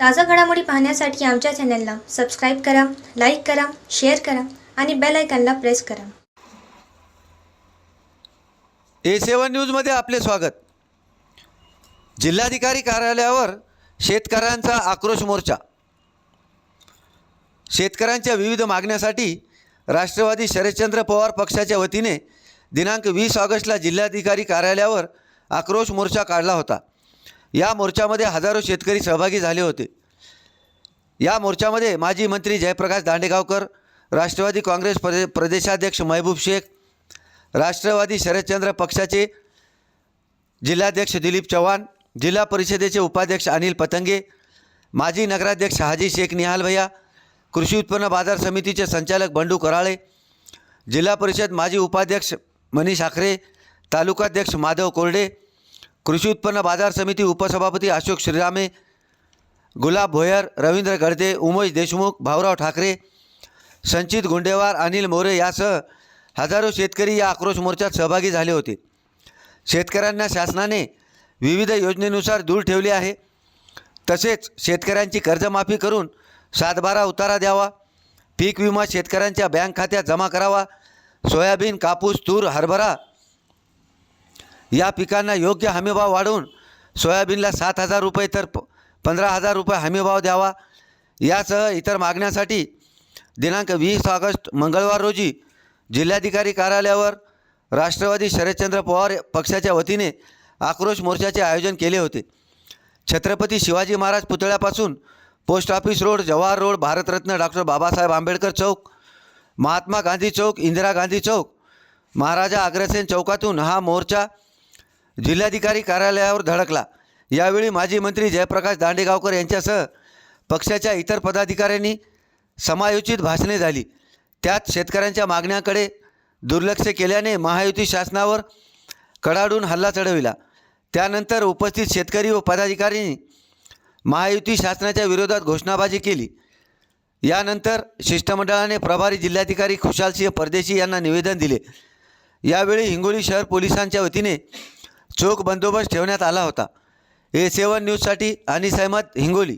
ताज़ा घडामोडी पाहण्यासाठी आमच्या चॅनलला सबस्क्राईब करा, लाईक करा, शेअर करा आणि बेल आयकॉनला प्रेस करा. A7 न्यूजमध्ये आपले स्वागत. जिल्हाधिकारी कार्यालयावर शेतकऱ्यांचा आक्रोश मोर्चा. शेतकऱ्यांच्या विविध मागण्यासाठी राष्ट्रवादी शरदचंद्र पवार पक्षाच्या वतीने दिनांक 20 ऑगस्टला जिल्हाधिकारी कार्यालयावर आक्रोश मोर्चा काढला होता. या मोर्चामध्ये हजारो शेतकरी सहभागी झाले होते. या मोर्चामध्ये माजी मंत्री जयप्रकाश दांडेगावकर, राष्ट्रवादी काँग्रेस प्रदेशाध्यक्ष महबूब शेख, राष्ट्रवादी शरदचंद्र पक्षाचे जिल्हाध्यक्ष दिलीप चव्हाण, जिल्हा परिषदेचे उपाध्यक्ष अनिल पतंगे, माजी नगराध्यक्ष हाजी शेख निहाल भैया, कृषी उत्पन्न बाजार समितीचे संचालक बंडू कराळे, जिल्हा परिषद माजी उपाध्यक्ष मनीष आखरे, तालुकाध्यक्ष माधव कोरडे, कृषी उत्पन्न बाजार समिती उपसभापती अशोक श्रीरामे, गुलाब भोयर, रवींद्र गडदे, उमेश देशमुख, भाऊराव ठाकरे, संचित गुंडेवार, अनिल मोरे यासह हजारो शेतकरी या आक्रोश मोर्चात सहभागी झाले होते. शेतकऱ्यांना शासनाने विविध योजनेनुसार दूर ठेवले आहे. तसेच शेतकऱ्यांची कर्जमाफी करून 7/12 उतारा द्यावा, पीक विमा शेतकऱ्यांच्या बँक खात्यात जमा करावा, सोयाबीन, कापूस, तूर, हरभरा या पिकांना योग्य हमीभाव वाढवून सोयाबीनला 7,000 रुपये तर 15,000 रुपये हमीभाव द्यावा, यासह इतर मागण्यासाठी दिनांक 20 ऑगस्ट मंगळवार रोजी जिल्हाधिकारी कार्यालयावर राष्ट्रवादी शरदचंद्र पवार पक्षाच्या वतीने आक्रोश मोर्चाचे आयोजन केले होते. छत्रपती शिवाजी महाराज पुतळ्यापासून post office road, Jawahar road, Bharat Ratna doctor Babasaheb Ambedkar Chowk, Mahatma Gandhi Chowk, Indira Gandhi Chowk, Maharaja Agrasen चौकातून हा मोर्चा जिल्हाधिकारी कार्यालयावर धडकला. यावेळी माजी मंत्री जयप्रकाश दांडेगावकर यांच्यासह पक्षाच्या इतर पदाधिकाऱ्यांनी समायोजित भाषणे झाली. त्यात शेतकऱ्यांच्या मागण्याकडे दुर्लक्ष केल्याने महायुती शासनावर कडाडून हल्ला चढविला. त्यानंतर उपस्थित शेतकरी व पदाधिकाऱ्यांनी महायुती शासनाच्या विरोधात घोषणाबाजी केली. यानंतर शिष्टमंडळाने प्रभारी जिल्हाधिकारी खुशालसिंह परदेशी यांना निवेदन दिले. यावेळी हिंगोली शहर पोलिसांच्या वतीने चोख बंदोबस्त ठेवण्यात आला होता. A7 न्यूजसाठी अनिस अहमद, हिंगोली.